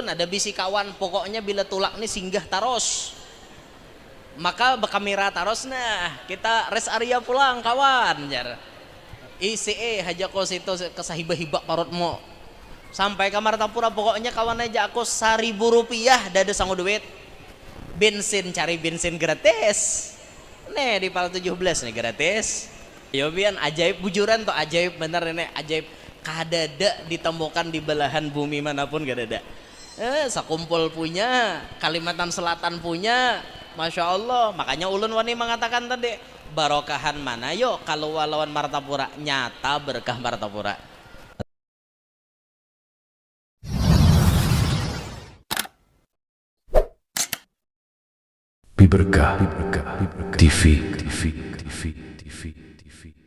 ada bisi kawan pokoknya bila tulak nih singgah taros, maka bekamera taros. Nah kita rest area pulang kawan jar ICE haja kos itu kesahibah-hibak parutmu sampai kamar Martapura. Pokoknya kawan aja aku 1.000 rupiah dada sanggup duit bensin, cari bensin gratis nih di Pal 17 nih gratis. Ya bian ajaib bujuran tuh, ajaib bener nih, ajaib kadada ditemukan di belahan bumi manapun kadada. Sakumpul punya, Kalimantan Selatan punya, Masya Allah. Makanya ulun wani mengatakan tadi barokahan mana yo kalau walawan Martapura, nyata berkah Martapura. Berkah TV.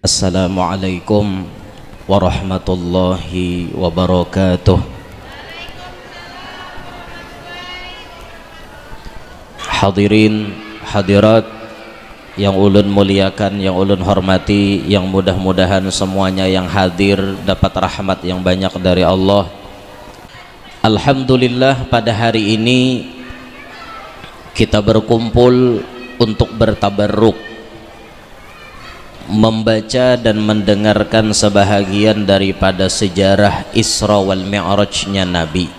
Assalamualaikum warahmatullahi wabarakatuh. Hadirin hadirat yang ulun muliakan, yang ulun hormati, yang mudah-mudahan semuanya yang hadir dapat rahmat yang banyak dari Allah. Alhamdulillah pada hari ini kita berkumpul untuk bertabarruk, membaca dan mendengarkan sebahagian daripada sejarah Isra wal Mi'rajnya Nabi.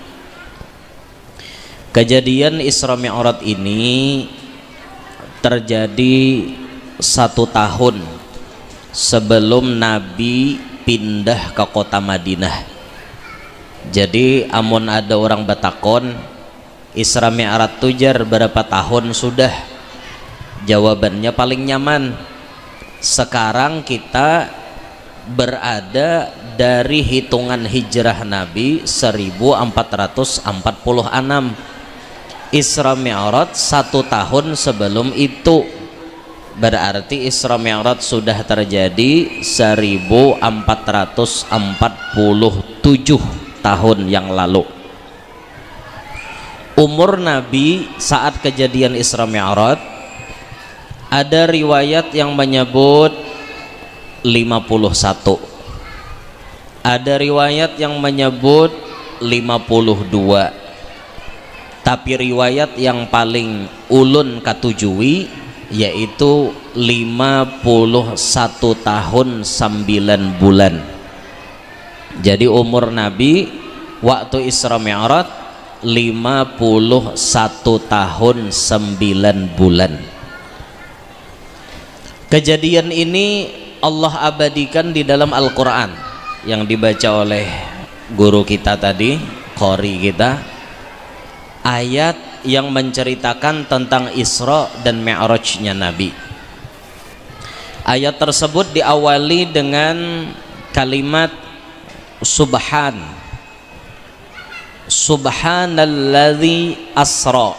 Kejadian Isra Mi'raj ini terjadi 1 tahun sebelum Nabi pindah ke kota Madinah. Jadi amun ada orang batakon Isra Mi'raj tujar berapa tahun sudah, jawabannya paling nyaman. Sekarang kita berada dari hitungan hijrah Nabi 1446. Isra Mi'raj 1 tahun sebelum itu, berarti Isra Mi'raj sudah terjadi 1447 tahun yang lalu. Umur Nabi saat kejadian Isra Mi'raj ada riwayat yang menyebut 51, ada riwayat yang menyebut 52, tapi riwayat yang paling ulun katujui yaitu 51 tahun 9 bulan. Jadi umur Nabi waktu Isra Mi'raj 51 tahun 9 bulan. Kejadian ini Allah abadikan di dalam Al-Quran yang dibaca oleh guru kita tadi, qori kita, ayat yang menceritakan tentang Isra dan Mi'rajnya Nabi. Ayat tersebut diawali dengan kalimat Subhanalladzi asra.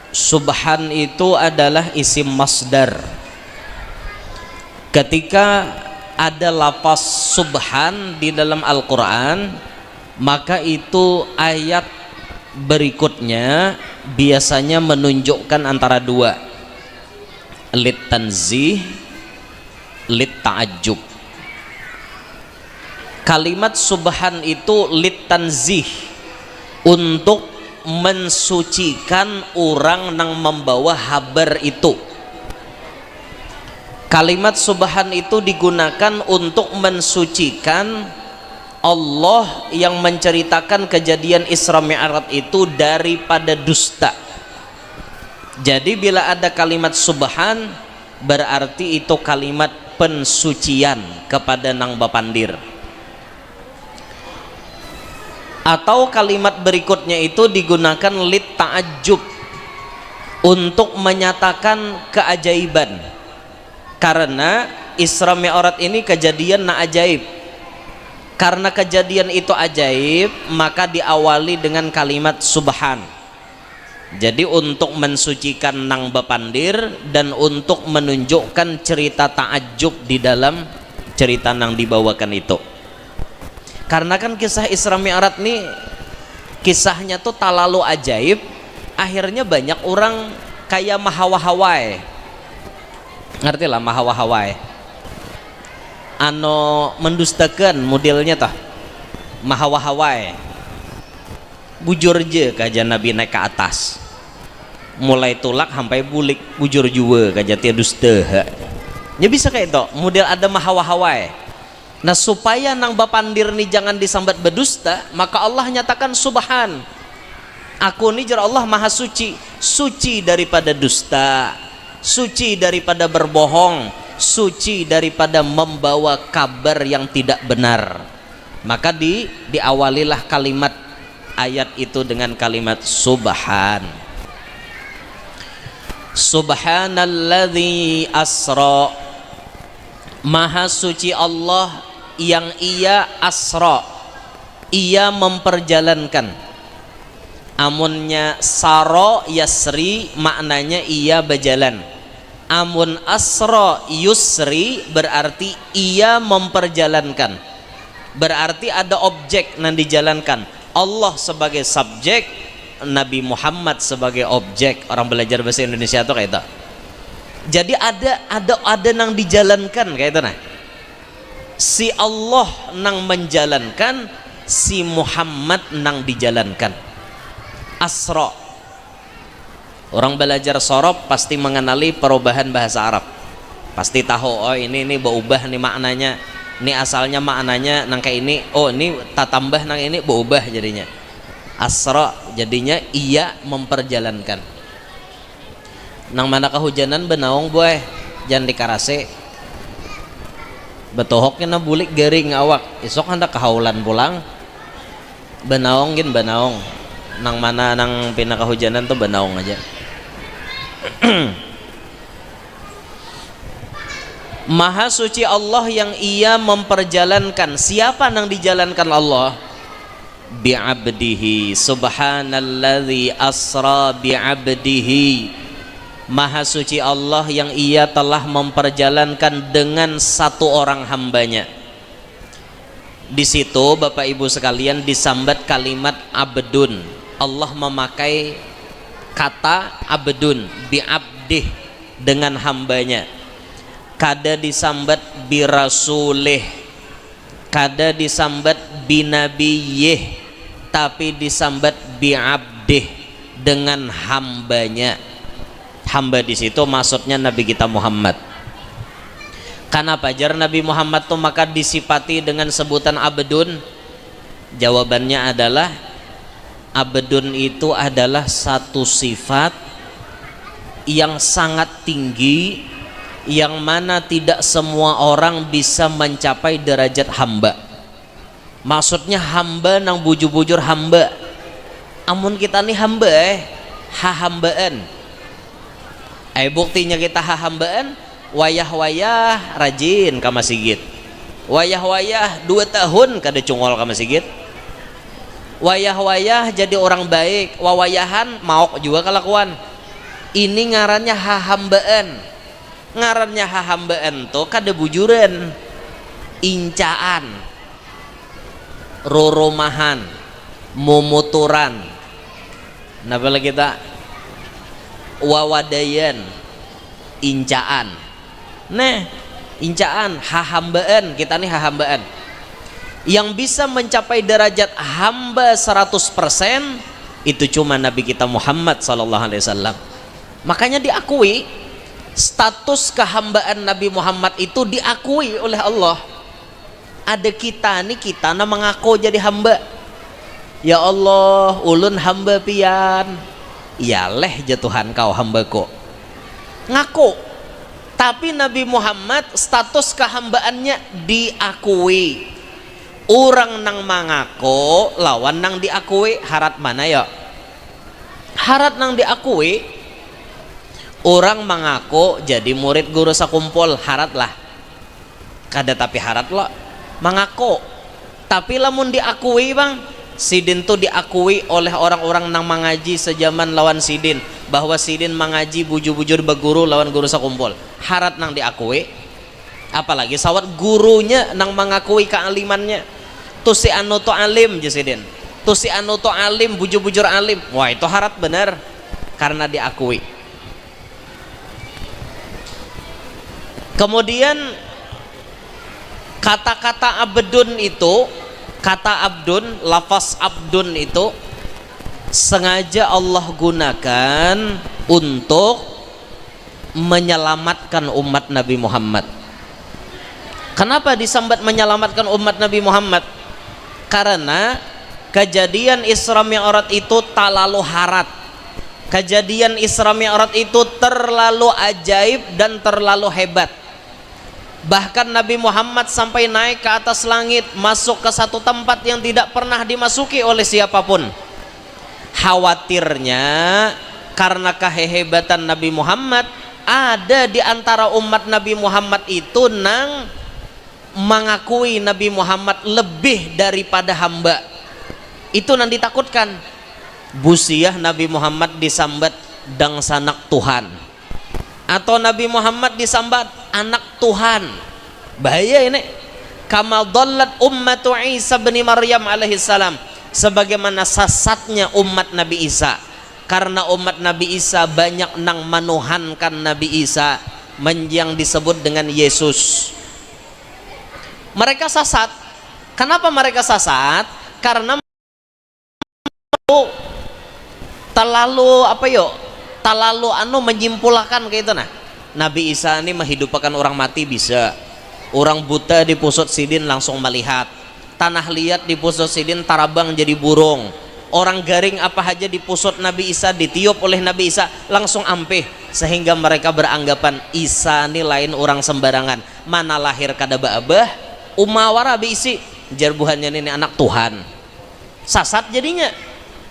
Subhan itu adalah isim masdar. Ketika ada lafaz subhan di dalam Al-Quran, maka itu ayat berikutnya biasanya menunjukkan antara dua, lit tanzih, lit ta'ajjub. Kalimat subhan itu lit tanzih, untuk mensucikan orang yang membawa habar itu. Kalimat subhan itu digunakan untuk mensucikan Allah yang menceritakan kejadian Isra Mi'raj itu daripada dusta. Jadi bila ada kalimat subhan, berarti itu kalimat pensucian kepada nang bapandir. Atau kalimat berikutnya itu digunakan lit ta'ajjub, untuk menyatakan keajaiban. Karena Isra Mi'raj ini kejadian na ajaib. Karena kejadian itu ajaib, maka diawali dengan kalimat subhan. Jadi untuk mensucikan nang bapandir dan untuk menunjukkan cerita ta'ajjub di dalam cerita nang dibawakan itu. Karena kan kisah Isra Mi'raj nih kisahnya tuh talalu ajaib, akhirnya banyak orang kayak mahawahawai. Ngerti lah mahawahawai, ano mendustakan modelnya tah mahawahawai. bujur je kaja Nabi naik ke atas, mulai tulak sampai bulik bujur juga kaja tia dusta nya bisa kayak itu model ada mahawahawai. Nah supaya nang bapandir nih jangan disambat berdusta, maka Allah nyatakan subhan, aku nih jar Allah maha suci, suci daripada dusta, suci daripada berbohong, suci daripada membawa kabar yang tidak benar. Maka diawalilah kalimat ayat itu dengan kalimat subhan. Subhanalladzi asra, maha suci Allah yang ia asra, ia memperjalankan. Amunnya saro yasri maknanya ia berjalan, amun asra yusri berarti ia memperjalankan, berarti ada objek yang dijalankan. Allah sebagai subjek, Nabi Muhammad sebagai objek. Orang belajar bahasa Indonesia itu kayak itu. Jadi ada nang dijalankan kayak itu nah. Si Allah nang menjalankan, si Muhammad nang dijalankan. Asra. Orang belajar sorob pasti mengenali perubahan bahasa Arab. Pasti tahu oh ini berubah nih maknanya. Ini asalnya maknanya nang kayak ini, oh ini tak tambah nang ini berubah jadinya. Asra jadinya ia memperjalankan. Nang mana kehujanan benaung boy, jangan dikarase. Betohoknya na bulik garing awak, esok hendak kehaulan pulang. Benaung gin benaung. Nang mana nang pina kehujanan tuh benaung aja. Maha suci Allah yang ia memperjalankan. Siapa nang dijalankan Allah? Bi'abdihi, subhanalladzi asra bi'abdihi. Maha suci Allah yang ia telah memperjalankan dengan satu orang hambanya. Di situ Bapak Ibu sekalian disambat kalimat abdun. Allah memakai kata abdun, bi'abdih, dengan hambanya. Kada disambat birasulih, kada disambat binabiyih, tapi disambat bi'abdih, dengan hambanya. Hamba di situ maksudnya Nabi kita Muhammad. Kenapa jar Nabi Muhammad tuh maka disifati dengan sebutan abdun? Jawabannya adalah abdun itu adalah satu sifat yang sangat tinggi, yang mana tidak semua orang bisa mencapai derajat hamba. Maksudnya hamba nang bujur-bujur hamba. Amun kita nih hamba hahambaan. Buktinya kita hahambaan, wayah-wayah rajin ke masjid, wayah-wayah 2 tahun kada cungol ke masjid, wayah-wayah jadi orang baik, wawayahan mau juga kelakuan. Ini ngarannya hahambaan. Ngarannya hahambaan tuh kada bujuran, incaan, roromahan, mumuturan. Napa lagi kita wawadayan, incaan. Nah, incaan, hahambaan, kita nih hahambaan. Yang bisa mencapai derajat hamba 100% itu cuma Nabi kita Muhammad sallallahu alaihi wasallam. Makanya diakui status kehambaan Nabi Muhammad itu diakui oleh Allah. Ada kita nih, kita na mengaku jadi hamba. Ya Allah, ulun hamba pian. Ya leh jatuhan kau hambaku, ngaku. Tapi Nabi Muhammad status kehambaannya diakui. Orang nang mengaku lawan nang diakui, harat mana ya? Harat nang diakui. Orang mengaku jadi murid guru sakumpul, harat lah. Kada tapi harat lo mengaku. Tapi lamun diakui bang, Sidin tuh diakui oleh orang-orang nang mengaji sejaman lawan Sidin, bahwa Sidin mengaji bujur-bujur beguru lawan guru sakumpul. Harat nang diakui. Apalagi sawat gurunya nang mengakui kealimannya. Tuh si anu tuh alim je Sidin. Tuh si anu tuh alim, bujur-bujur alim. Wah itu harat bener karena diakui. Kemudian kata-kata abdun itu, kata abdun, lafaz abdun itu sengaja Allah gunakan untuk menyelamatkan umat Nabi Muhammad. Kenapa disambat menyelamatkan umat Nabi Muhammad? Karena kejadian Isra Mi'raj itu talalu harat. Kejadian Isra Mi'raj itu terlalu ajaib dan terlalu hebat. Bahkan Nabi Muhammad sampai naik ke atas langit, masuk ke satu tempat yang tidak pernah dimasuki oleh siapapun. Khawatirnya karena kehebatan Nabi Muhammad, ada di antara umat Nabi Muhammad itu nang mengakui Nabi Muhammad lebih daripada hamba. Itu nang ditakutkan. Busiah Nabi Muhammad disambat dang sanak Tuhan, atau Nabi Muhammad disambat anak Tuhan. Bahaya ini. Kama dhallat ummatu Isa bin Maryam alaihi salam, sebagaimana sesatnya umat Nabi Isa. Karena umat Nabi Isa banyak nang manuhankan Nabi Isa yang disebut dengan Yesus. Mereka sesat. Kenapa mereka sesat? Karena terlalu menyimpulkan kayak itu. Nah, Nabi Isa ini menghidupkan orang mati bisa. Orang buta di pusat sidin langsung melihat. Tanah liat di pusat sidin tarabang jadi burung. Orang garing apa aja di pusat Nabi Isa ditiup oleh Nabi Isa langsung ampeh. Sehingga mereka beranggapan Isa ini lain orang sembarangan. Mana lahir kada abah, umawara biisi jarbuhannya ini anak Tuhan. Sasat jadinya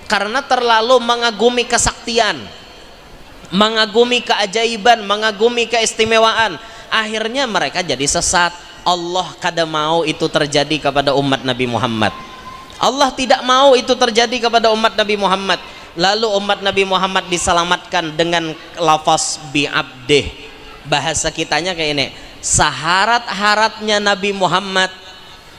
karena terlalu mengagumi kesaktian, mengagumi keajaiban, mengagumi keistimewaan. Akhirnya mereka jadi sesat. Allah kada mau itu terjadi kepada umat Nabi Muhammad. Allah tidak mau itu terjadi kepada umat Nabi Muhammad. Lalu umat Nabi Muhammad diselamatkan dengan lafaz bi'abdih. Bahasa kitanya kayak ini, saharat-haratnya Nabi Muhammad,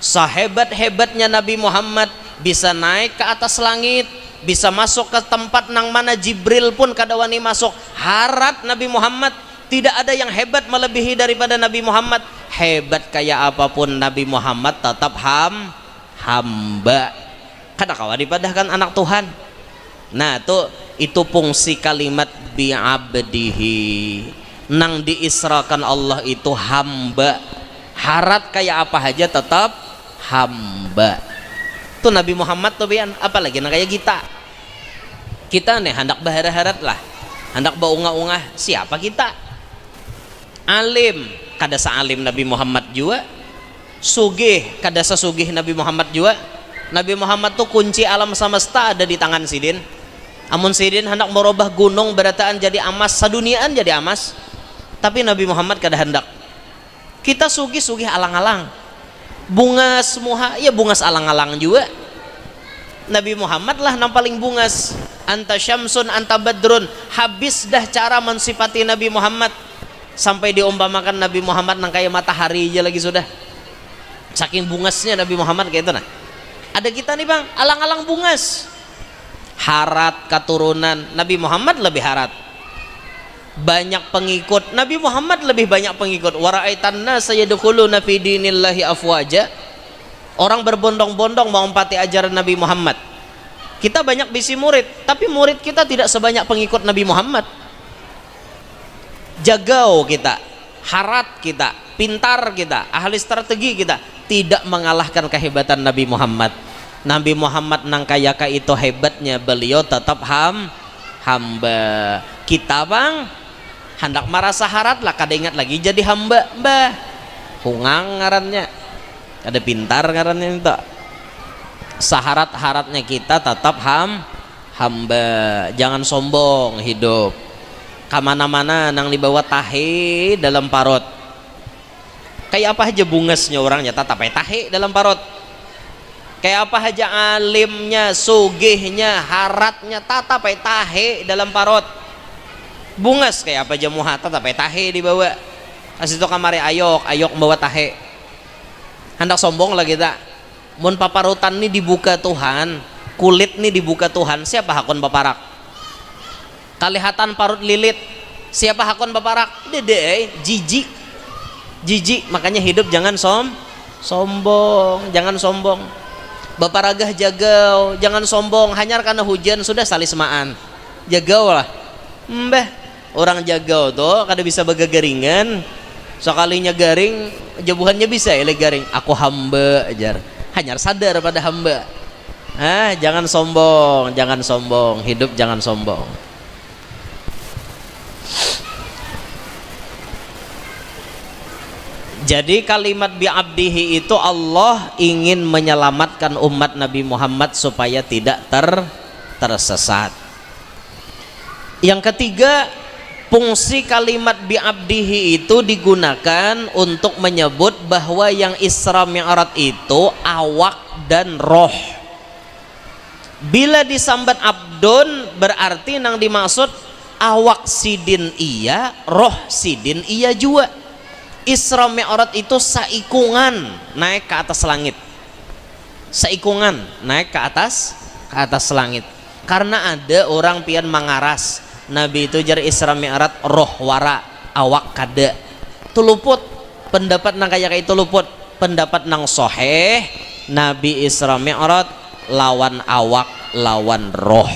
sahebat-hebatnya Nabi Muhammad, bisa naik ke atas langit, bisa masuk ke tempat nang mana Jibril pun kada wani masuk. Harat Nabi Muhammad, tidak ada yang hebat melebihi daripada Nabi Muhammad. Hebat kayak apapun Nabi Muhammad tetap hamba. Kada kawa dipadahkan anak Tuhan. Nah, itu fungsi kalimat bi'abdihi. Nang diisrakan Allah itu hamba. Harat kayak apa aja tetap hamba. Itu Nabi Muhammad tuh bian, apalagi nang kayak kita nih hendak berharat lah, hendak baunga-unga. Siapa kita? Alim, kada saalim Nabi Muhammad juga. Sugih, kada sesugih Nabi Muhammad juga. Nabi Muhammad tuh kunci alam semesta ada di tangan sidin. Amun sidin hendak merubah gunung berataan jadi emas, saduniaan jadi emas. Tapi Nabi Muhammad kada hendak. Kita sugih alang-alang. Bungas muha, ya bungas alang-alang juga. Nabi Muhammad lah yang paling bungas. Anta syamsun anta badrun. Habis dah cara mensifati Nabi Muhammad. Sampai diumpamakan Nabi Muhammad nang kayak matahari aja lagi sudah. Saking bungasnya Nabi Muhammad kayak itu nah. Ada kita nih bang, alang-alang bungas. Harat keturunan Nabi Muhammad lebih harat. Banyak pengikut Nabi Muhammad, lebih banyak pengikut. Wara'aitanna sayadkhuluna fi dinillahi afwaja. Orang berbondong-bondong mau empati ajaran Nabi Muhammad. Kita banyak bisi murid, tapi murid kita tidak sebanyak pengikut Nabi Muhammad. Jagau kita, harat kita, pintar kita, ahli strategi kita, tidak mengalahkan kehebatan Nabi Muhammad. Nabi Muhammad nang kayaka itu hebatnya, beliau tetap hamba. Kita bang hendak merasa harat lah, kada ingat lagi jadi hamba. Mbah hungang ngarannya, ada pintar ngarannya itu. Saharat-haratnya kita tetap hamba. Jangan sombong hidup. Kamana-mana nang dibawa tahe dalam parut. Kayak apa aja bungasnya orangnya tetap tahe dalam parut. Kayak apa aja alimnya, sugihnya, haratnya tetap tahe dalam parut. Bungas kayak apa aja muha tetap tahe dibawa. Kasih itu kamari ayok bawa tahe. Hendak sombong lah kita. Mun paparutan nih dibuka Tuhan, kulit nih dibuka Tuhan, siapa hakon paparak? Kalihatan parut lilit, siapa hakon paparak? Dede, jijik. Makanya hidup jangan sombong, jangan sombong. Bapak ragah jagau, jangan sombong, hanyar karena hujan sudah salismaan. Jagau lah. Mbah, orang jagau tuh kada bisa bagagaringan. Sekalinya garing, jabuhannya bisa ya garing. Aku hamba ajar. Hanyar sadar pada hamba. Jangan sombong, jangan sombong, hidup jangan sombong. Jadi kalimat bi'abdihi itu Allah ingin menyelamatkan umat Nabi Muhammad supaya tidak tersesat. Yang ketiga, fungsi kalimat bi'abdihi itu digunakan untuk menyebut bahwa yang Isra Mi'raj itu awak dan roh. Bila disambat abdun berarti nang dimaksud awak sidin iya, roh sidin iya juga. Isra Mi'raj itu saikungan naik ke atas langit. Saikungan naik ke atas langit. Karena ada orang pian mangaras Nabi itu jar Isra Mi'raj roh wara awak kada. Itu luput pendapat nang kayak itu luput. Pendapat nang soheh Nabi Isra Mi'raj lawan awak lawan roh.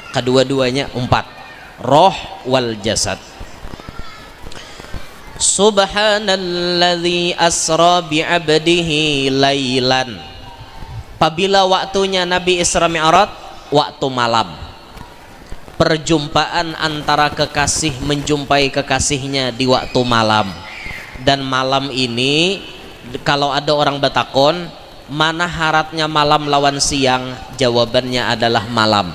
Kedua-duanya empat. Roh wal jasad. Subhanalladzi asra bi'abdihi lailan. Apabila waktunya Nabi Isra Mi'raj waktu malam. Perjumpaan antara kekasih menjumpai kekasihnya di waktu malam. Dan malam ini kalau ada orang bertakon, mana haratnya malam lawan siang? Jawabannya adalah malam.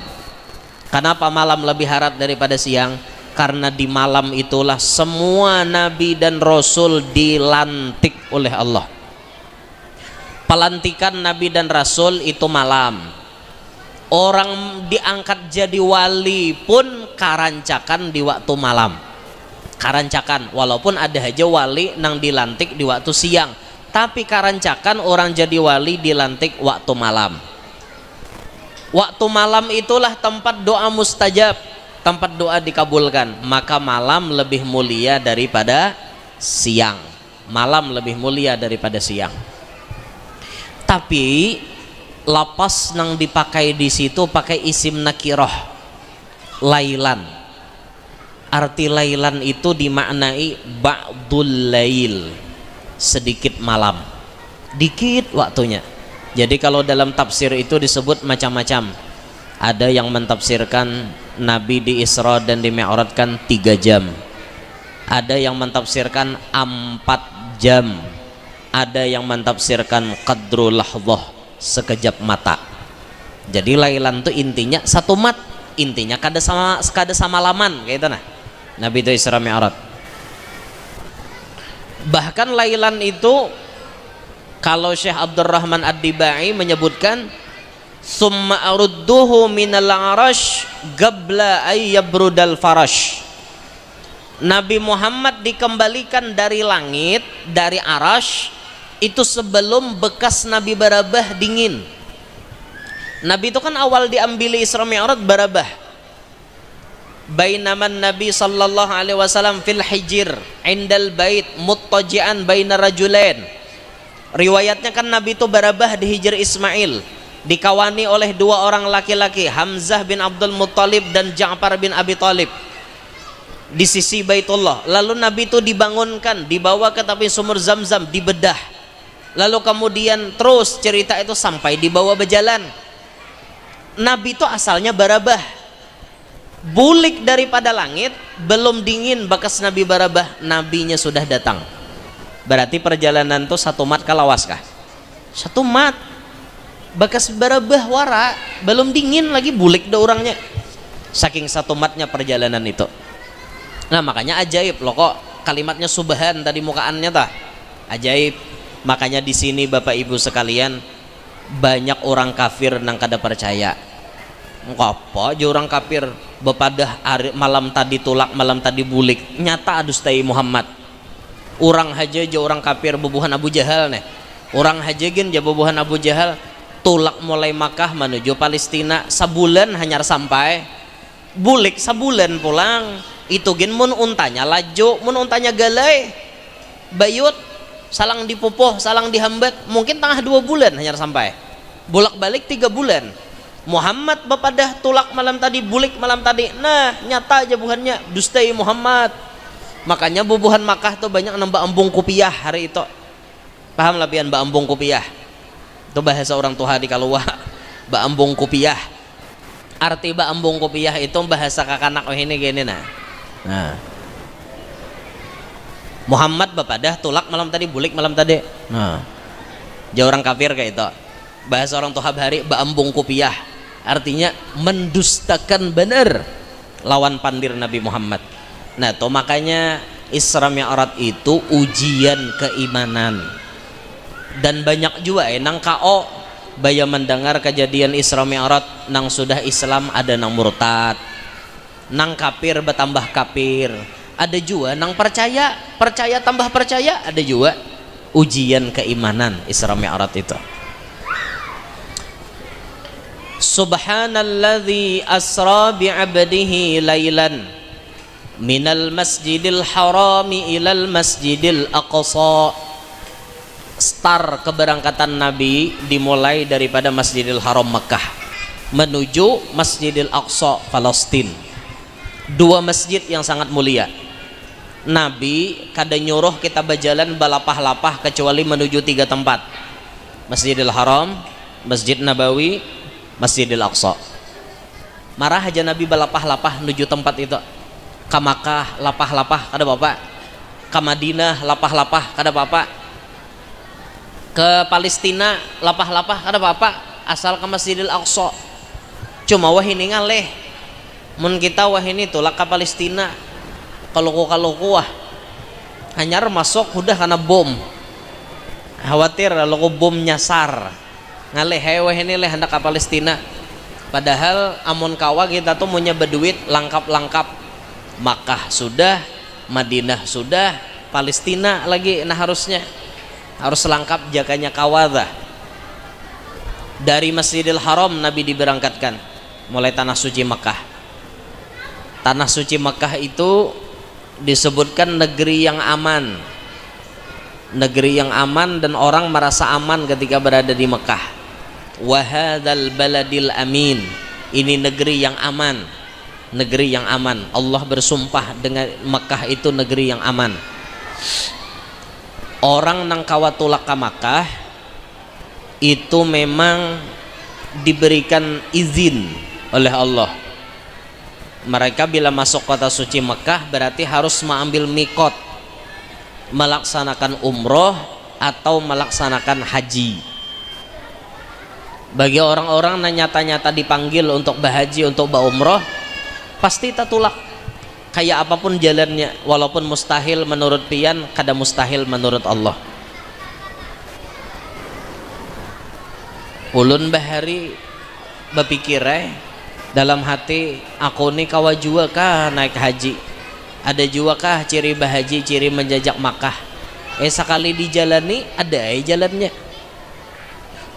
Kenapa malam lebih harat daripada siang? Karena di malam itulah semua nabi dan rasul dilantik oleh Allah. Pelantikan nabi dan rasul itu malam. Orang diangkat jadi wali pun karancakan di waktu malam. Karancakan, walaupun ada aja wali nang dilantik di waktu siang, tapi karancakan orang jadi wali dilantik waktu malam. Waktu malam itulah tempat doa mustajab, tempat doa dikabulkan. Maka malam lebih mulia daripada siang. Malam lebih mulia daripada siang. Tapi lapas nang dipakai di situ pakai isim nakiroh, lailan. Arti lailan itu dimaknai ba'dul lail, sedikit malam, dikit waktunya. Jadi kalau dalam tafsir itu disebut macam-macam. Ada yang mentafsirkan Nabi di Isra dan di Mi'rajkan 3 jam. Ada yang mentafsirkan 4 jam. Ada yang mentafsirkan qadru lahdzah, sekejap mata. Jadi lailan itu intinya satu mat, intinya kada sama laman kayak itu nah. Nabi itu Isra Mi'raj. Bahkan lailan itu kalau Syekh Abdurrahman Ad-Dibai menyebutkan summa arudduhu minal arash qabla ay yabrudal farash. Nabi Muhammad dikembalikan dari langit, dari arash itu sebelum bekas Nabi barabah dingin. Nabi itu kan awal diambil Isra Mi'raj barabah. Bainaman Nabi sallallahu alaihi wasallam fil hijr indal bait muttaji'an baina rajulain. Riwayatnya kan Nabi itu barabah di Hijr Ismail, dikawani oleh 2 orang laki-laki, Hamzah bin Abdul Muttalib dan Ja'far bin Abi Thalib, di sisi Baitullah. Lalu Nabi itu dibangunkan, dibawa ke tepi sumur Zamzam, dibedah. Lalu kemudian terus cerita itu sampai dibawa berjalan. Nabi itu asalnya barabah, bulik daripada langit, belum dingin bekas Nabi barabah, nabinya sudah datang. Berarti perjalanan itu 1 mat kalawas kah? 1 mat bekas barabah wara, belum dingin lagi bulik dah orangnya. Saking 1 matnya perjalanan itu. Nah makanya ajaib loh kok kalimatnya subhan tadi mukaannya tah. Ajaib. Makanya di sini Bapak Ibu sekalian banyak orang kafir nang kada percaya. Ngapa aja orang kafir bepadah malam tadi tulak malam tadi bulik nyata adustai Muhammad. Orang haja je orang kafir bebuhan Abu Jahal nih. Orang haja gin je bebuhan Abu Jahal tulak mulai Makkah menuju Palestina sabulan hanya sampai, bulik sabulan pulang. Itu gin mun untanya laju, mun untanya galai bayut salang dipupuh salang dihambat mungkin tengah 2 bulan hanya sampai. bolak-balik 3 bulan. Muhammad bapadah tulak malam tadi, bulik malam tadi. Nah, nyata aja buhannya dustai Muhammad. Makanya bubuhan Makkah tuh banyak nambah ambung kupiah hari itu. Paham lah pian mbak ambung kupiah? Itu bahasa orang tua di Kaluwa. Mbak ambung kupiah. Arti mbak ambung kupiah itu bahasa kakanak ini gini nah. Muhammad bapadah tulak malam tadi, bulik malam tadi. Nah, jauh orang kafir kayak itu. Bahasa orang tua hari mbak ambung kupiah. Artinya mendustakan benar lawan pandir Nabi Muhammad. Nah, tuh makanya Isra Mi'raj itu ujian keimanan. Dan banyak juga nang KO baya mendengar kejadian Isra Mi'raj nang sudah Islam ada nang murtad, nang kafir bertambah kafir, ada juga nang percaya tambah percaya, ada juga ujian keimanan Isra Mi'raj itu. Subhanalladzi asra bi'abdihi lailan minal masjidil harami ilal masjidil aqsa. Start keberangkatan Nabi dimulai daripada Masjidil Haram Mekah menuju Masjidil Aqsa Palestina. 2 masjid yang sangat mulia. Nabi kada nyuruh kita berjalan balapah-lapah kecuali menuju 3 tempat: Masjidil Haram, Masjid Nabawi, Masjidil Aqsa. Marah aja Nabi balapah-lapah menuju tempat itu. Ke Makkah lapah-lapah kada bapak, ke Madinah lapah-lapah kada bapak, ke Palestina lapah-lapah kada apa-apa, asal ke Masjidil Aqsa. Cuma wah ini ngaleh mun kita wah ini tulak ke Palestina kalau wah hanyar masuk udah karena bom, khawatir kalau bom nyasar ngaleh wah ini leh hendak ke Palestina. Padahal amun kawa kita tuh punya berduit lengkap-lengkap, Makkah sudah, Madinah sudah, Palestina lagi. Nah harusnya harus lengkap jakanya kawadah. Dari Masjidil Haram Nabi diberangkatkan mulai tanah suci Makkah. Tanah suci Makkah itu disebutkan negeri yang aman, negeri yang aman dan orang merasa aman ketika berada di Makkah. Wahadzal baladil amin, ini negeri yang aman, negeri yang aman. Allah bersumpah dengan Makkah itu negeri yang aman. Orang nang kawatulak ke Makkah itu memang diberikan izin oleh Allah. Mereka bila masuk kota suci Makkah berarti harus mengambil mikot, melaksanakan umroh atau melaksanakan haji. Bagi orang-orang yang nyata-nyata dipanggil untuk berhaji, untuk berumroh, pasti tatulak. Kayak apapun jalannya, walaupun mustahil menurut pian, kada mustahil menurut Allah. Ulun bahari berpikir dalam hati, aku ni kawa jua kah naik haji, ada jua kah ciri bahaji, ciri menjajak Makkah. Sekali dijalani ada jalannya.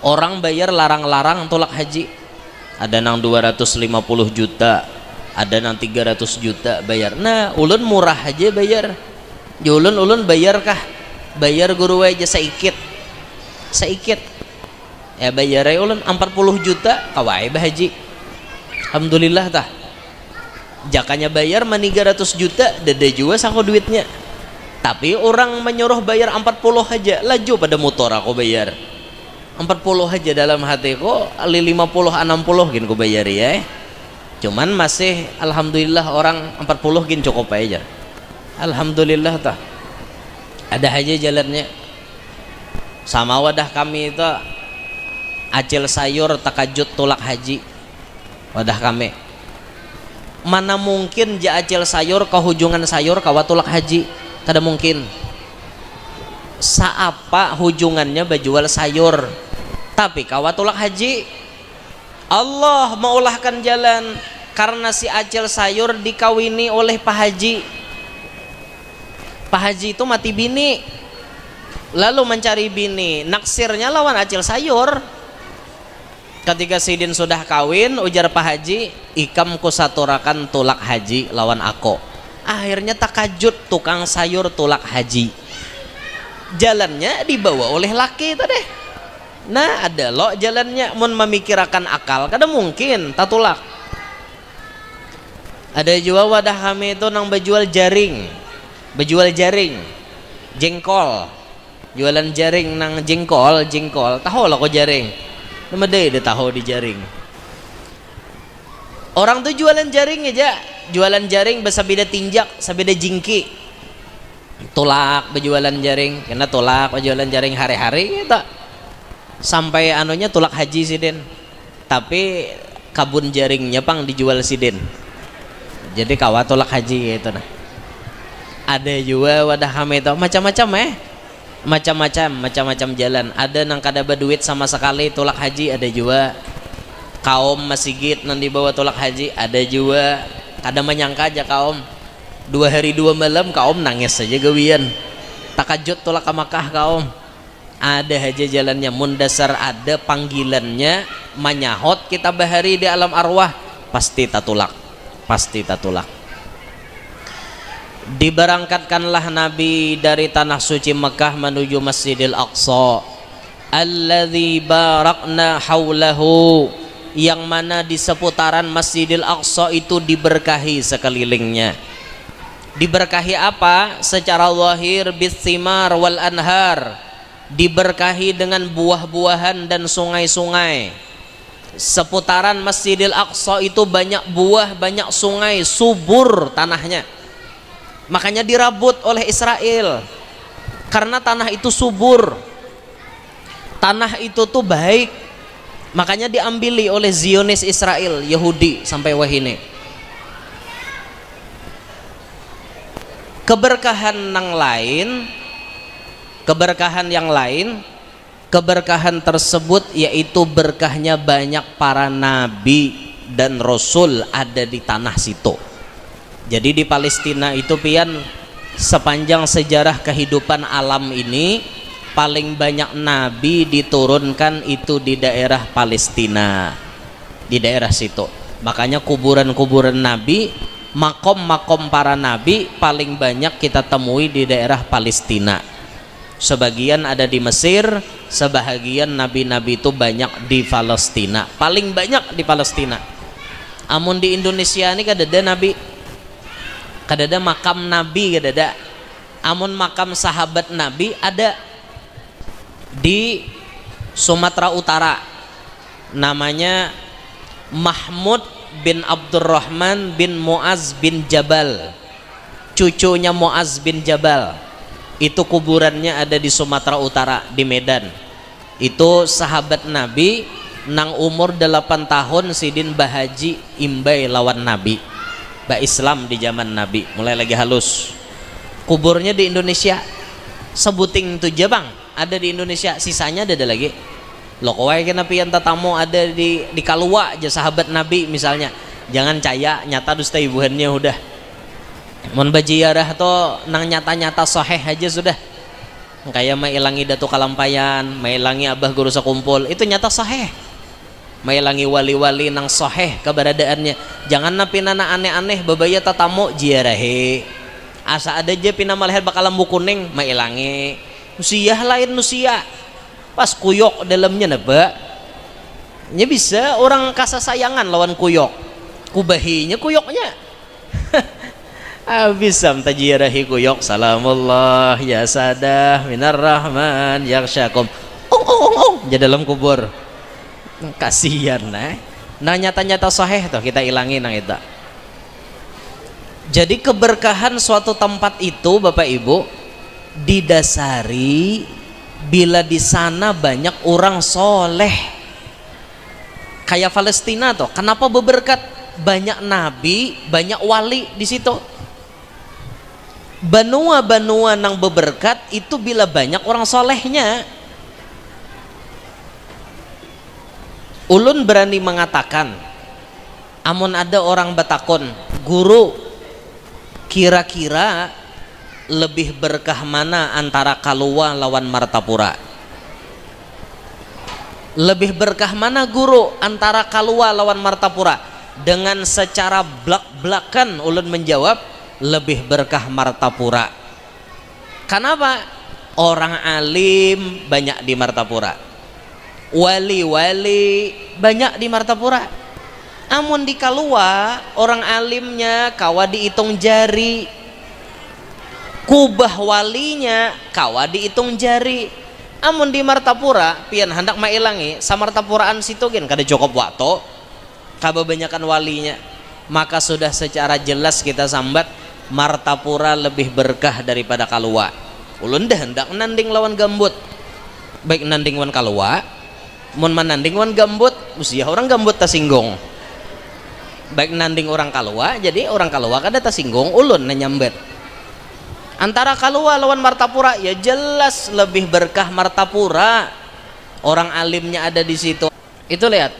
Orang bayar larang-larang tolak haji, ada nang 250 juta, ada nang 300 juta bayar. Nah ulun murah aja bayar. Ulun bayar kah? Bayar guru aja saikit ya bayar aja ulun 40 juta kawai bahaji. Alhamdulillah tah. Jakanya bayar mah 300 juta dada juga sako duitnya. Tapi orang menyuruh bayar 40 aja, laju pada motor aku bayar 40 aja dalam hatiku, 50 60 gin ku bayar ya. Cuman masih alhamdulillah orang 40 gin cukup aja. Alhamdulillah tah. Ada aja jalannya. Sama wadah kami itu acil sayur takajut tulak haji. Wadah kami. Mana mungkin ja acil sayur ke hujungan sayur kawa tulak haji? Kada mungkin. Saapa hujungannya bajual sayur tapi kawa tulak haji. Allah meulahkan jalan karena si acil sayur dikawini oleh Pak Haji. Pak Haji itu mati bini, lalu mencari bini, naksirnya lawan acil sayur. Ketika sidin sudah kawin, ujar Pak Haji, ikam kusaturakan tulak haji lawan aku. Akhirnya takajut tukang sayur tulak haji. Jalannya dibawa oleh laki itu deh. Nah ada lo jalannya mun memikirkan akal kada mungkin tatulak. Ada juga wadah kami itu nang bejual jaring jengkol, jualan jaring nang jengkol tahu lah kok jaring nama deh tahu di jaring. Orang tuh jualan jaring aja, jualan jaring bersabeda tinjak sabeda jingki tulak berjualan jaring karena tulak berjualan jaring hari-hari gitu sampai anunya tulak haji siden, tapi kabun jaringnya pang dijual siden jadi kawat tulak haji gitu. Nah ada juga wadah kami itu macam-macam jalan. Ada nang kada berduit sama sekali tulak haji, ada juga kaum masjid nang dibawa tulak haji, ada juga kada menyangka aja kaum 2 hari 2 malam kaum nangis saja gawian takajut tulak ke Makkah kaum. Ada aja jalannya mun dasar ada panggilannya manyahot kita bahari di alam arwah pasti tatulak. Diberangkatkanlah Nabi dari tanah suci Mekah menuju Masjidil Aqsa alladzi barakna haulahu, yang mana di seputaran Masjidil Aqsa itu diberkahi sekelilingnya. Diberkahi apa? Secara zahir bitsimar wal anhar, diberkahi dengan buah-buahan dan sungai-sungai. Seputaran Masjidil Aqsa itu banyak buah, banyak sungai, subur tanahnya. Makanya dirabut oleh Israel karena tanah itu subur, tanah itu tuh baik, makanya diambili oleh Zionis Israel Yahudi sampai wahine. Keberkahan yang lain, keberkahan tersebut yaitu berkahnya banyak para nabi dan rasul ada di tanah situ. Jadi di Palestina itu pian sepanjang sejarah kehidupan alam ini paling banyak nabi diturunkan itu di daerah Palestina, di daerah situ. Makanya kuburan-kuburan nabi, makom-makom para nabi paling banyak kita temui di daerah Palestina. Sebagian ada di Mesir, sebahagian nabi-nabi itu banyak di Palestina, paling banyak di Palestina. Amun di Indonesia ini kadada nabi, kadada makam nabi, kadada. Amun makam sahabat nabi ada di Sumatera Utara, namanya Mahmud bin Abdurrahman bin Muaz bin Jabal, cucunya Muaz bin Jabal. Itu kuburannya ada di Sumatera Utara di Medan. Itu sahabat Nabi nang umur 8 tahun sidin bahaji imbai lawan Nabi, ba Islam di zaman Nabi mulai lagi halus. Kuburnya di Indonesia sebuting itu jabang ada di Indonesia, sisanya ada lagi. Lo kawai kena pian tatamu ada di Kalua aja sahabat Nabi misalnya. Jangan caya nyata dusta ibuhannya udah. Mun bajiarah to nang nyata-nyata sahih aja sudah. Kayak mailangi datu kalampayan, mailangi abah guru sekumpul, itu nyata sahih. Mailangi wali-wali nang sahih keberadaannya. Jangan na pinana aneh-aneh babaya tatamu jiarahe. Asa ada aja pina malahir bakal lembu kuning mailangi. Nusiah lain nusia. Pas kuyok dalamnya neba. Nya bisa orang kasasayangan lawan kuyok. Kubahinya kuyoknya. Bisa tajirahi kuyok salamullah ya sadah minar rahman yaksyakum jadi dalam kubur kasihan nah nyata-nyata sahih tuh kita ilangin nang itu. Jadi keberkahan suatu tempat itu Bapak Ibu didasari bila di sana banyak orang soleh. Kayak Palestina tuh kenapa berberkat, banyak nabi, banyak wali di situ. Benua-benua nang beberkat itu bila banyak orang solehnya. Ulun berani mengatakan, amun ada orang batakon, guru, kira-kira lebih berkah mana antara Kalua lawan Martapura? Lebih berkah mana guru antara Kalua lawan Martapura? Dengan secara blak-blakan ulun menjawab, lebih berkah Martapura. Kenapa? Orang alim banyak di Martapura, wali-wali banyak di Martapura. Amun di Kalua orang alimnya kawa dihitung jari, kubah walinya kawa dihitung jari. Amun di Martapura pian hendak mailangi samartapuraan situ gen kada cukup waktu kabebanyakan walinya, maka sudah secara jelas kita sambat Martapura lebih berkah daripada Kalua. Ulun dah hendak nanding lawan gambut, baik nanding wan Kalua mun menanding wan gambut usia orang gambut tersinggung, baik nanding orang Kalua jadi orang Kalua kada tersinggung ulun nyambet. Antara Kalua lawan Martapura ya jelas lebih berkah Martapura, orang alimnya ada di situ. Itu lihat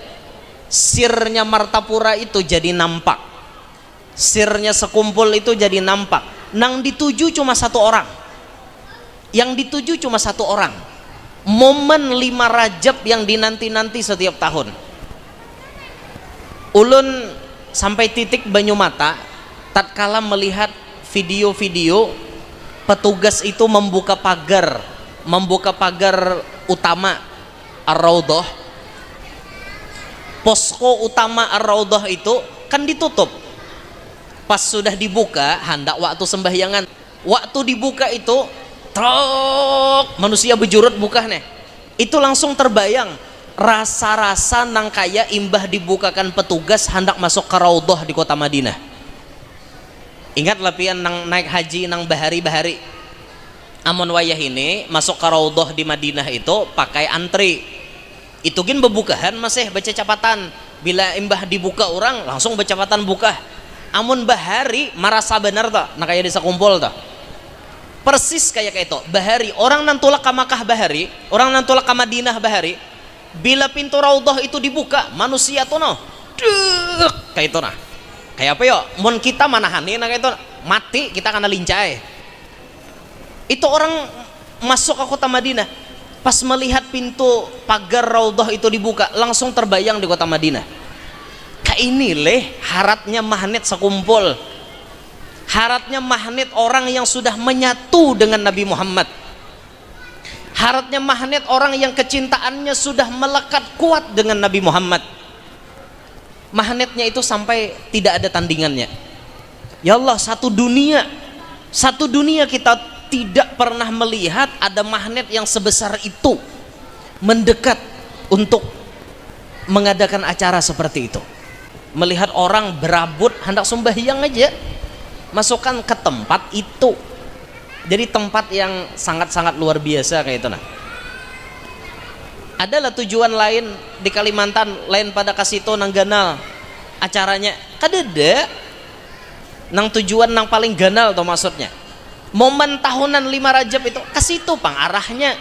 sirnya Martapura itu jadi nampak, sirnya sekumpul itu jadi nampak. Nang dituju cuma satu orang, yang dituju cuma satu orang, momen 5 Rajab yang dinanti-nanti setiap tahun. Ulun sampai titik banyu mata tatkala melihat video-video petugas itu membuka pagar utama Ar-Raudhah. Posko utama Ar-Raudhah itu kan ditutup, pas sudah dibuka hendak waktu sembahyangan, waktu dibuka itu trok manusia bejurut buka nih, itu langsung terbayang rasa-rasa nang kaya imbah dibukakan petugas hendak masuk ke Raudhah di kota Madinah. Ingat lapian nang naik haji nang bahari-bahari, amun wayah ini masuk ke Raudhah di Madinah itu pakai antri, itu gin bebukahan masih baca capatan, bila imbah dibuka orang langsung baca capatan buka. Amun bahari marasa benar tak nak kayak desa kumpul tak persis kayak itu bahari, orang nantulak ke Makkah bahari, orang nantulak ke Madinah bahari, bila pintu Raudhah itu dibuka manusia tuh no duk kayak itu nah, kayak apa yo mun kita manahani nah kayak itu mati kita kena lincai. Itu orang masuk ke kota Madinah pas melihat pintu pagar Raudhah itu dibuka langsung terbayang di kota Madinah. Kayak ini leh haratnya magnet sekumpul, haratnya magnet orang yang sudah menyatu dengan Nabi Muhammad, haratnya magnet orang yang kecintaannya sudah melekat kuat dengan Nabi Muhammad. Magnetnya itu sampai tidak ada tandingannya. Ya Allah, satu dunia kita tidak pernah melihat ada magnet yang sebesar itu mendekat untuk mengadakan acara seperti itu. Melihat orang berabut hendak sembahyang aja masukkan ke tempat itu, jadi tempat yang sangat-sangat luar biasa kayak itu nah. Adalah tujuan lain di Kalimantan lain pada kasito nang ganal acaranya kadeda nang tujuan nang paling ganal tuh maksudnya momen tahunan 5 Rajab itu kasitu pang arahnya,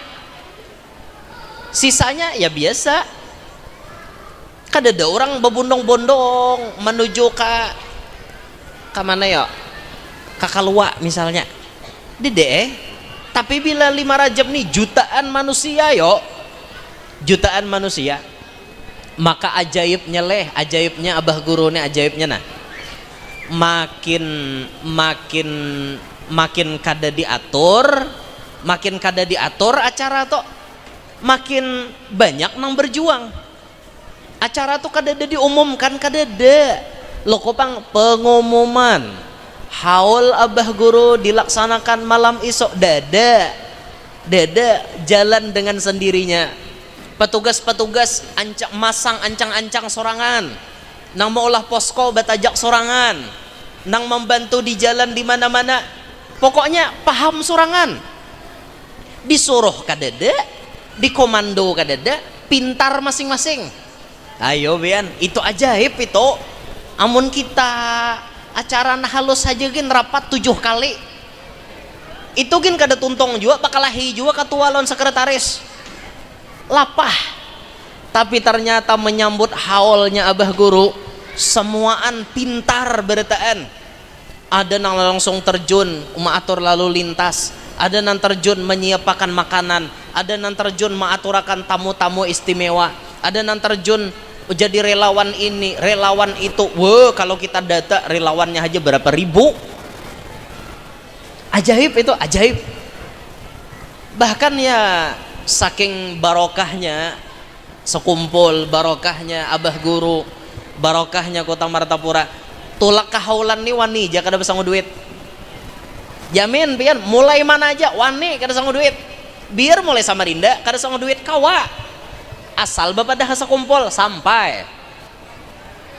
sisanya ya biasa kadeda orang berbondong-bondong menuju ke mana ya, ke Kalua misalnya dede. Tapi bila 5 Rajab nih jutaan manusia yo, jutaan manusia, maka ajaibnya ajaibnya abah guru nih ajaibnya nah makin kada diatur acara tuh makin banyak nang berjuang. Acara tuh kada diumumkan, kada lo kopang pengumuman haul abah guru dilaksanakan malam isok dada jalan dengan sendirinya. Petugas-petugas masang ancang-ancang sorangan, nang maulah posko batajak sorangan, nang membantu di jalan di mana-mana. Pokoknya paham sorangan. Disuruh kadada, dikomando kadada, pintar masing-masing. Ayo bian, itu ajaib itu. Amun kita acara nah halus saja gin rapat 7 kali. Itu gin kada tuntung juga bakalahi juga ketua lawan sekretaris. Lapah, tapi ternyata menyambut haulnya abah guru semuaan pintar beretaan. Ada nang langsung terjun mengatur lalu lintas, ada nang terjun menyiapkan makanan, ada nang terjun mengaturakan tamu-tamu istimewa, ada nang terjun jadi relawan ini relawan itu. Wah, kalau kita data relawannya aja berapa ribu. Ajaib itu, ajaib. Bahkan ya saking barokahnya sekumpul barokahnya abah guru, barokahnya kota Martapura, tulak kahaulan nih wani aja kada besangu duit, jamin pian mulai mana aja wani kada sangu duit, biar mulai Samarinda kada sangu duit kawa, asal bapak dah sekumpul sampai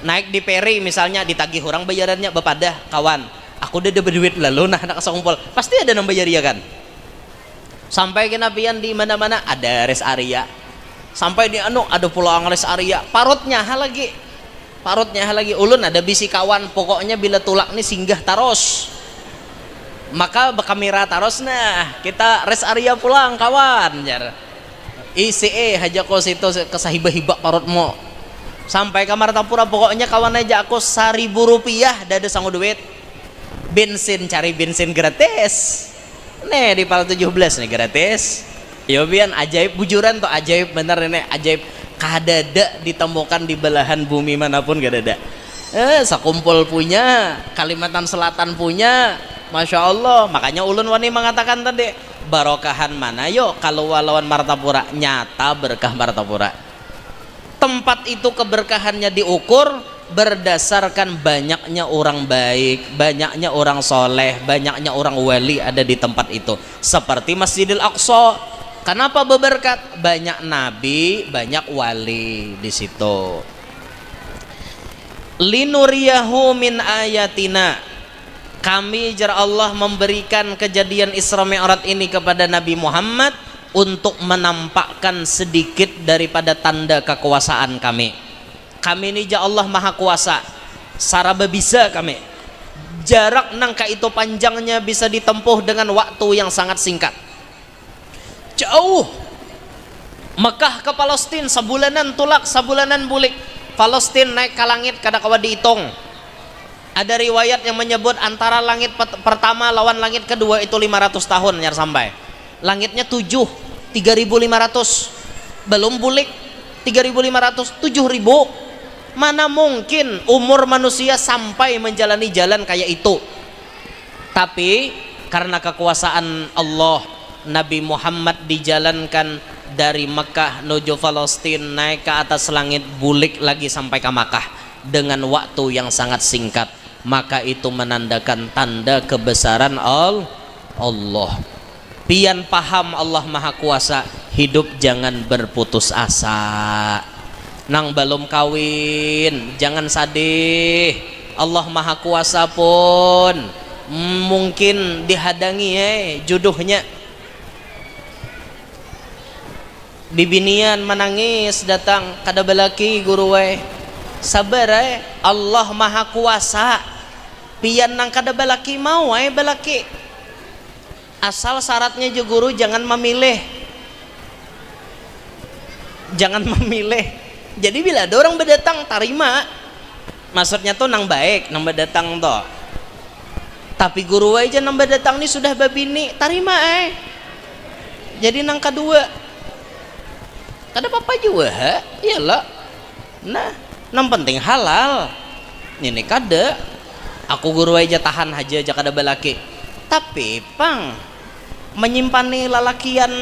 naik di peri misalnya ditagih orang bayarannya bapak dah kawan aku udah ada berduit lalu nah nak sekumpul pasti ada nambah bayar ya kan, sampai kena pian di mana-mana ada res area, sampai di anu ada pulau res area parutnya lagi ulun ada bisi kawan pokoknya bila tulak nih singgah taros maka bekamera taros nah kita res area pulang kawan jar ICE haja kos itu kesahibah-hibah parutmu sampai ke Martapura pokoknya kawan aja aku 1.000 rupiah dada sanggup duit bensin cari bensin gratis nih di Pal 17 nih gratis ya bian ajaib bujuran tuh ajaib bener nih ajaib kadada ditemukan di belahan bumi manapun kadada sakumpul punya Kalimantan Selatan punya Masya Allah, makanya ulun wani mengatakan tadi barokahan mana yuk kalau lawan Martapura nyata berkah Martapura tempat itu keberkahannya diukur berdasarkan banyaknya orang baik, banyaknya orang soleh, banyaknya orang wali ada di tempat itu seperti Masjidil Aqsa. Kenapa berberkat? Banyak nabi, banyak wali di situ. Linuriyahu min ayatina, kami jar Allah memberikan kejadian Isra Mi'raj ini kepada Nabi Muhammad untuk menampakkan sedikit daripada tanda kekuasaan kami. Kami ini jar Allah Maha Kuasa, saraba bisa kami. Jarak nangka itu panjangnya bisa ditempuh dengan waktu yang sangat singkat. Jauh Mekah ke Palestina sebulanan tulak sabulanan bulik, Palestina naik ke langit kada kawa dihitung. Ada riwayat yang menyebut antara langit pertama lawan langit kedua itu 500 tahun nyar sampai langitnya 3.500 belum bulik 3.500 7.000 mana mungkin umur manusia sampai menjalani jalan kayak itu, tapi karena kekuasaan Allah Nabi Muhammad dijalankan dari Mekah menuju Palestina naik ke atas langit bulik lagi sampai ke Makkah dengan waktu yang sangat singkat, maka itu menandakan tanda kebesaran Allah. Pian paham Allah Maha Kuasa, hidup jangan berputus asa. Nang belum kawin jangan sedih, Allah Maha Kuasa pun mungkin dihadangi jodohnya. Bibinian menangis datang kada belaki guru sabar Allah Maha Kuasa pian nang kada belaki mau belaki asal syaratnya je guru jangan memilih jadi bila ada orang berdatang tarima maksudnya tuh nang baik nang berdatang toh tapi guru aja nang berdatang ini sudah babini tarima jadi nang kedua kada apa-apa juga iyalah nah yang penting halal ini kada aku guru aja tahan aja kada balaki tapi pang menyimpani lalakian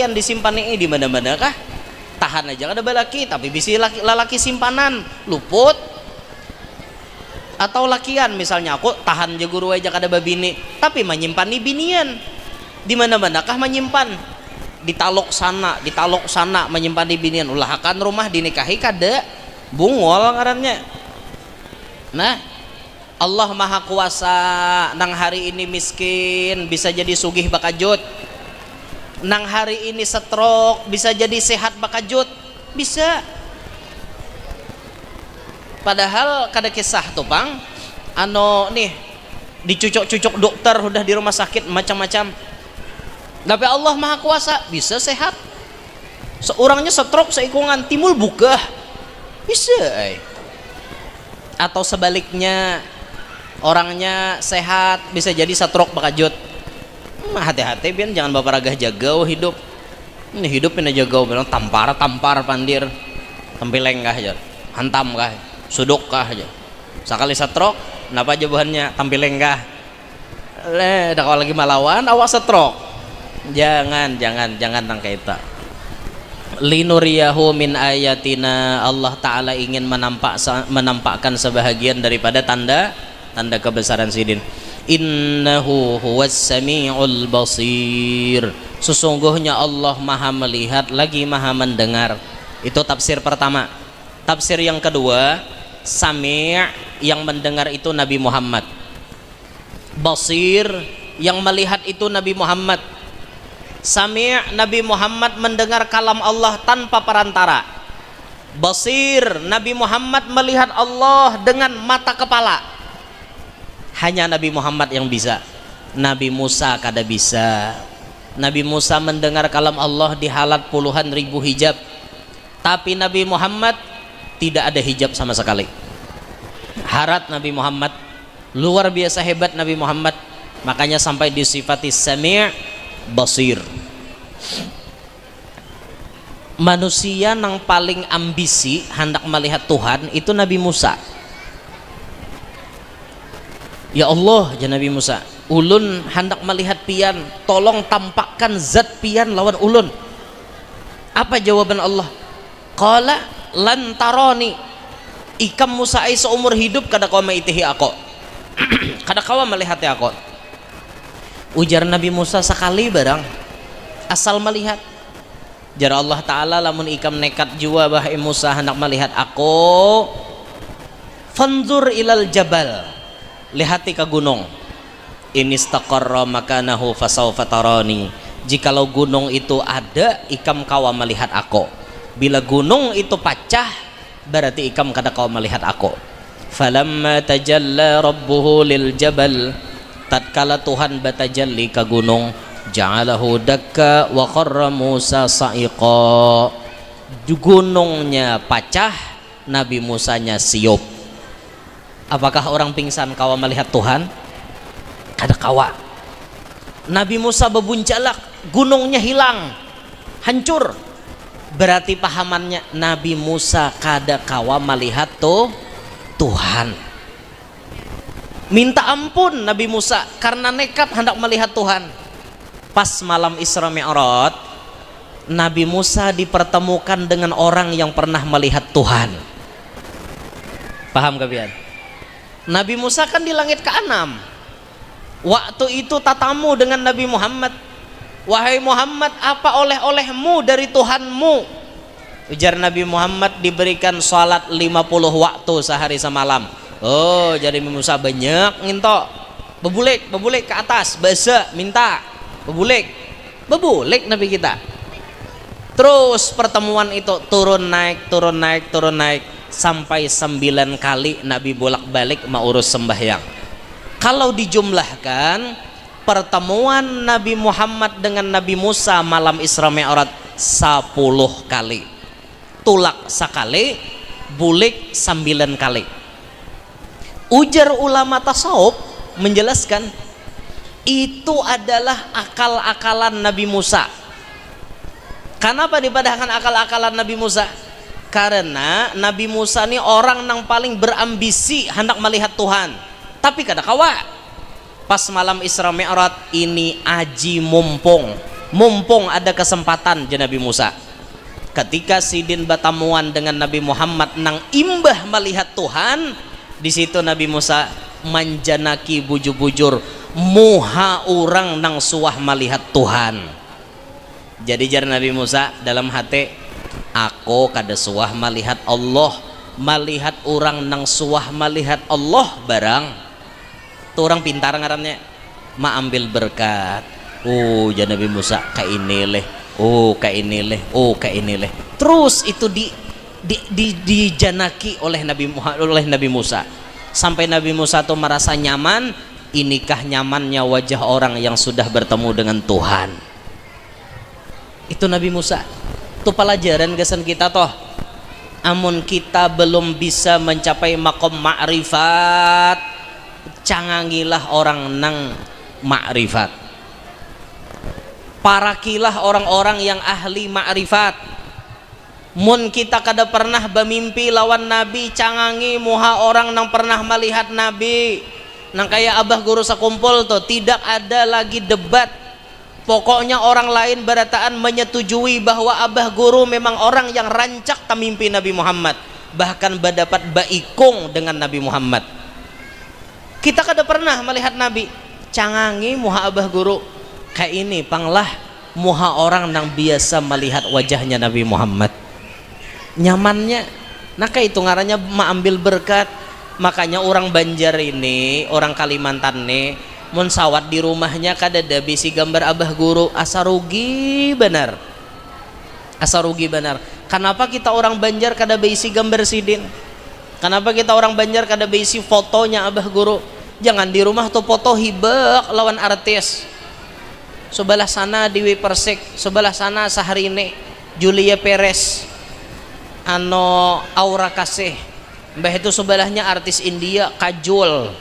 disimpani di mana-mana kah tahan aja kada balaki tapi bisi lalaki simpanan luput atau lakian misalnya aku tahan aja guru aja kada babini tapi menyimpani binian di mana-mana kah menyimpan ditalok sana menyimpan di binian ulah akan rumah dinikahi kada bungol ngarannya. Nah Allah Maha Kuasa nang hari ini miskin bisa jadi sugih bakajut, nang hari ini stroke bisa jadi sehat bakajut bisa, padahal kada kisah tuh pang nih dicucuk-cucuk dokter udah di rumah sakit macam-macam. Tapi Allah Maha Kuasa bisa sehat. Seorangnya stroke seikungan timbul buka bisa atau sebaliknya orangnya sehat bisa jadi stroke bakajut. Hati-hati biar jangan bapak ragah jagau hidup ini hidup ini jagau bilang tampar pandir tampileng kah aja hantam kah suduk kah aja sekali stroke kenapa jawabannya tampileng kah dah kalau lagi melawan awas stroke jangan nang kita linuriyahu min ayatina, Allah Ta'ala ingin menampakkan sebahagian daripada tanda kebesaran sidin. Innahu huwas sami'ul basir, sesungguhnya Allah maha melihat lagi maha mendengar. Itu tafsir pertama. Tafsir yang kedua, sami' yang mendengar itu Nabi Muhammad, basir yang melihat itu Nabi Muhammad. Sami' Nabi Muhammad mendengar kalam Allah tanpa perantara. Basir Nabi Muhammad melihat Allah dengan mata kepala. Hanya Nabi Muhammad yang bisa. Nabi Musa kada bisa. Nabi Musa mendengar kalam Allah di halat puluhan ribu hijab, tapi Nabi Muhammad tidak ada hijab sama sekali. Harat Nabi Muhammad, luar biasa hebat Nabi Muhammad. Makanya sampai disifati sami' basir. Manusia yang paling ambisi hendak melihat Tuhan itu Nabi Musa. Ya Allah, ya Nabi Musa, ulun hendak melihat pian, tolong tampakkan zat pian lawan ulun. Apa jawaban Allah? Qala lan tarani, ikam Musa ai seumur hidup kada kau maitihi aku. Kada kau melihat aku. Ujar Nabi Musa, sekali barang asal melihat. Jar Allah Ta'ala, lamun ikam nekat jua bahai Musa hendak melihat aku, fanzur ilal jabal, lihati ke gunung. Ini istaqarra makanahu fasawfa tarani, jikalau gunung itu ada ikam kawa melihat aku. Bila gunung itu pecah berarti ikam kada kawa melihat aku. Falamma tajalla rabbuhu lil jabal, tatkala Tuhan batajalli ke gunung, ja'alahu dakka wa qarra Musa sa'iqa, gunungnya pecah, Nabi Musanya siup. Apakah orang pingsan kawa melihat Tuhan? Kada kawa. Nabi Musa bebuncalak, gunungnya hilang, hancur. Berarti pahamannya Nabi Musa kada kawa melihat Tuhan. Minta ampun Nabi Musa karena nekat hendak melihat Tuhan. Pas malam Isra Mi'raj, Nabi Musa dipertemukan dengan orang yang pernah melihat Tuhan. Paham kalian? Nabi Musa kan di langit ke-6. Waktu itu tatamu dengan Nabi Muhammad. Wahai Muhammad, apa oleh-olehmu dari Tuhanmu? Ujar Nabi Muhammad, diberikan salat 50 waktu sehari semalam. Oh, jadi Nabi Musa banyak ngintok. Bebulik ke atas, basa minta. Bebulik Nabi kita. Terus pertemuan itu turun naik sampai 9 kali Nabi bolak-balik mau urus sembahyang. Kalau dijumlahkan pertemuan Nabi Muhammad dengan Nabi Musa malam Isra Mi'raj 10 kali. Tulak sekali, bulik 9 kali. Ujar ulama tasawuf menjelaskan itu adalah akal-akalan Nabi Musa. Kenapa dipadahkan akal-akalan Nabi Musa? Karena Nabi Musa ini orang yang paling berambisi hendak melihat Tuhan, tapi kada kawa. Pas malam Isra Mi'raj ini aji mumpung ada kesempatan je Nabi Musa. Ketika sidin batamuan dengan Nabi Muhammad nang imbah melihat Tuhan, di situ Nabi Musa manjanaki bujur-bujur muha orang nang suah melihat Tuhan. Jadi jar Nabi Musa dalam hati, aku kada suah melihat Allah, melihat orang nang suah melihat Allah barang. Tuh orang pintar ngarannya, ma ambil berkat. Oh, jar Nabi Musa kayak ini leh. Oh, kayak ini leh. Oh, kayak ini leh. Terus itu dijanaki oleh Nabi Musa. Sampai Nabi Musa tuh merasa nyaman. Inikah nyamannya wajah orang yang sudah bertemu dengan Tuhan. Itu Nabi Musa. Itu pelajaran kesan kita toh. Amun kita belum bisa mencapai makom ma'rifat, cangangilah orang nang ma'rifat. Parakilah orang-orang yang ahli ma'rifat. Mun kita kada pernah bermimpi lawan Nabi, cangangi muha orang nang pernah melihat Nabi. Nang kayak abah guru sakumpul tuh, tidak ada lagi debat. Pokoknya orang lain berataan menyetujui bahwa Abah Guru memang orang yang rancak tamimpi Nabi Muhammad, bahkan berdapat baikung dengan Nabi Muhammad. Kita kada pernah melihat Nabi cangangi muha Abah Guru kayak ini panglah muha orang yang biasa melihat wajahnya Nabi Muhammad, nyamannya. Nah kayak itu ngarannya mengambil berkat. Makanya orang Banjar ini, orang Kalimantan nih, mun sawat di rumahnya kadada bisi gambar Abah Guru, asa rugi benar, asa rugi benar. Kenapa kita orang Banjar kada bisi gambar sidin? Kenapa kita orang Banjar kada bisi fotonya Abah Guru? Jangan di rumah tuh foto hibak lawan artis. Sebelah sana Dewi Persik, sebelah sana Sahrine, Julia Perez, Aura Kasih, mbah itu sebelahnya artis India Kajol,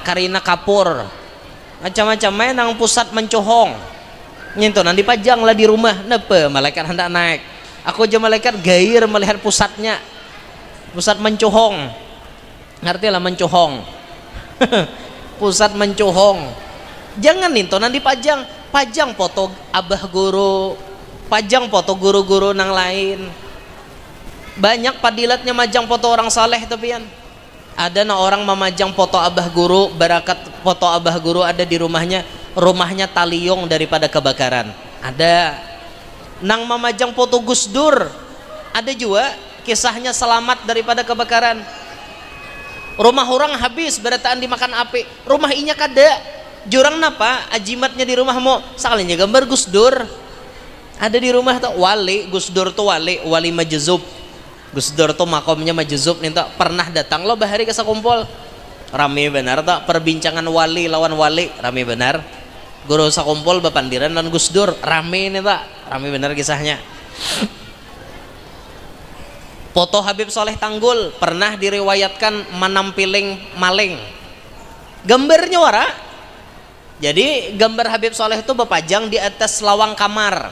Karina Kapoor, macam-macam main nang pusat mencohong nyentuh nanti dipajang lah di rumah. Napa malaikat hendak naik, aku aja malaikat gair melihat pusat mencohong, ngerti lah mencohong. Pusat mencohong, jangan itu nanti pajang foto Abah Guru, pajang foto guru-guru nang lain. Banyak padilatnya majang foto orang saleh, tapi kan ada orang memajang foto Abah Guru, barakat foto Abah Guru ada di rumahnya taliung daripada kebakaran. Ada nang memajang foto Gus Dur, ada juga kisahnya selamat daripada kebakaran. Rumah orang habis berataan dimakan api, rumah inya kada jurang napa ajimatnya di rumahmu sekalinya gambar Gus Dur ada di rumah tuh. Wali Gus Dur tuh wali majzub. Gus Dur tuh makomnya majzub nih tuh, pernah datang lo bahari ke sakumpul rame benar tuh perbincangan wali lawan wali, rame benar. Guru sakumpul bapandiran dan Gus Dur rame nih tuh, rame benar kisahnya. Foto Habib Soleh Tanggul pernah diriwayatkan menampiling maling, gambarnya wara. Jadi gambar Habib Soleh itu bepajang di atas lawang kamar,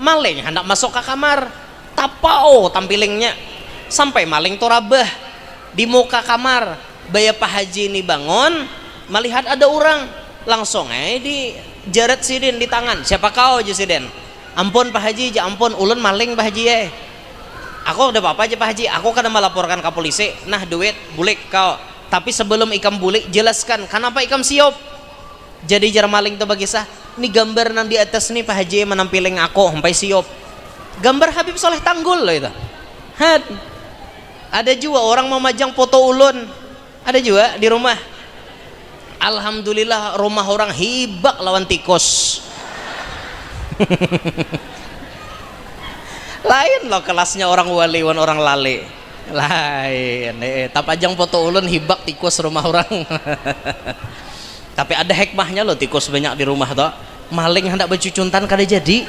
maling hendak masuk ke kamar, tapau tampilingnya sampai maling tuh rabah di muka kamar. Baya Pak Haji ini bangun melihat ada orang, langsung di jaret sidin di tangan. Siapa kau aja sidin? Ampun Pak Haji, ja ampun ulun maling Pak Haji Aku udah apa aja Pak Haji, aku kan melaporkan ke polisi. Nah duit bulik kau, tapi sebelum ikam bulik jelaskan kenapa ikam siop. Jadi jar maling tuh bagi sah ini gambar nang di atas nih Pak Haji menampiling aku sampai siop. Gambar Habib Soleh Tanggul loh itu. Ada juga orang memajang foto ulun, ada juga di rumah. Alhamdulillah rumah orang hibak lawan tikus. Lain loh kelasnya orang wali wan orang lali. Lain tapajang foto ulun hibak tikus rumah orang. Tapi ada hikmahnya loh tikus banyak di rumah toh. Maling hendak becucuntan kada jadi.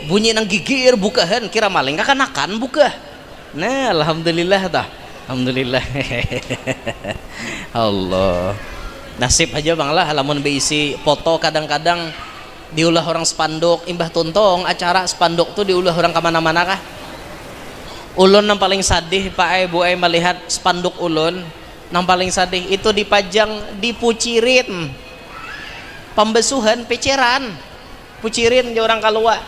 Bunyi nang gigir bukahan kira maling kan akan buka. Nah alhamdulillah tah. Alhamdulillah. Allah. Nasib aja bang lah lamun beisi foto kadang-kadang diulah orang spanduk, imbah tuntong acara spanduk tuh diulah orang kemana-mana kah. Ulun yang paling sadih Pak Bu melihat spanduk ulun yang paling sadih itu dipajang di Pucirin, pembesuhan peceran Pucirin di orang kalua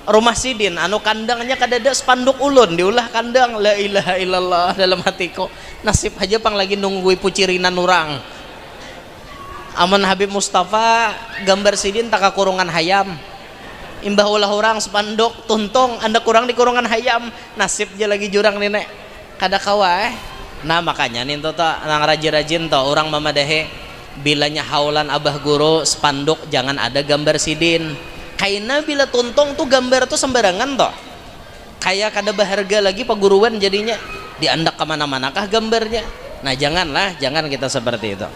rumah sidin anu kandangnya kadada spanduk ulun diulah kandang. La ilaha illallah dalam hatiku nasib aja pang lagi nunggui Pucirinan orang. Aman Habib Mustafa gambar sidin tak kurungan hayam, imbah ulah orang spanduk tuntong anda kurang di kurungan hayam, nasib aja lagi jurang nenek kada kawa Nah makanya nih tuh nang rajin-rajin tuh orang mamadahe bilanya haulan Abah Guru spanduk jangan ada gambar sidin. Kaina bila tuntong tuh gambar tuh sembarangan toh, kayak kada berharga lagi paguruan jadinya diandak kemana-mana kah gambarnya. Nah jangan kita seperti itu.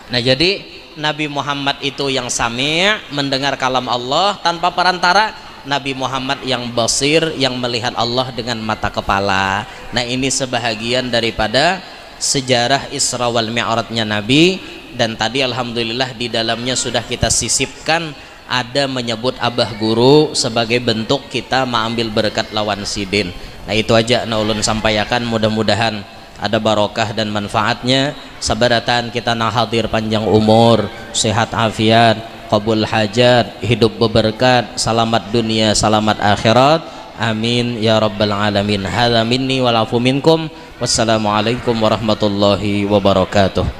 Nah jadi Nabi Muhammad itu yang sami' mendengar kalam Allah tanpa perantara, Nabi Muhammad yang basir yang melihat Allah dengan mata kepala. Nah ini sebahagian daripada sejarah Isra wal Mi'rajnya Nabi. Dan tadi alhamdulillah di dalamnya sudah kita sisipkan ada menyebut Abah Guru sebagai bentuk kita mengambil berkat lawan sidin. Nah itu aja nah ulun sampaikan, mudah-mudahan ada barokah dan manfaatnya. Sabaratan kita nah hadir panjang umur, sehat afiat, qabul hajat, hidup berberkat, selamat dunia, selamat akhirat. Amin ya rabbal alamin. Hadza minni wal afu minkum. Wassalamualaikum warahmatullahi wabarakatuh.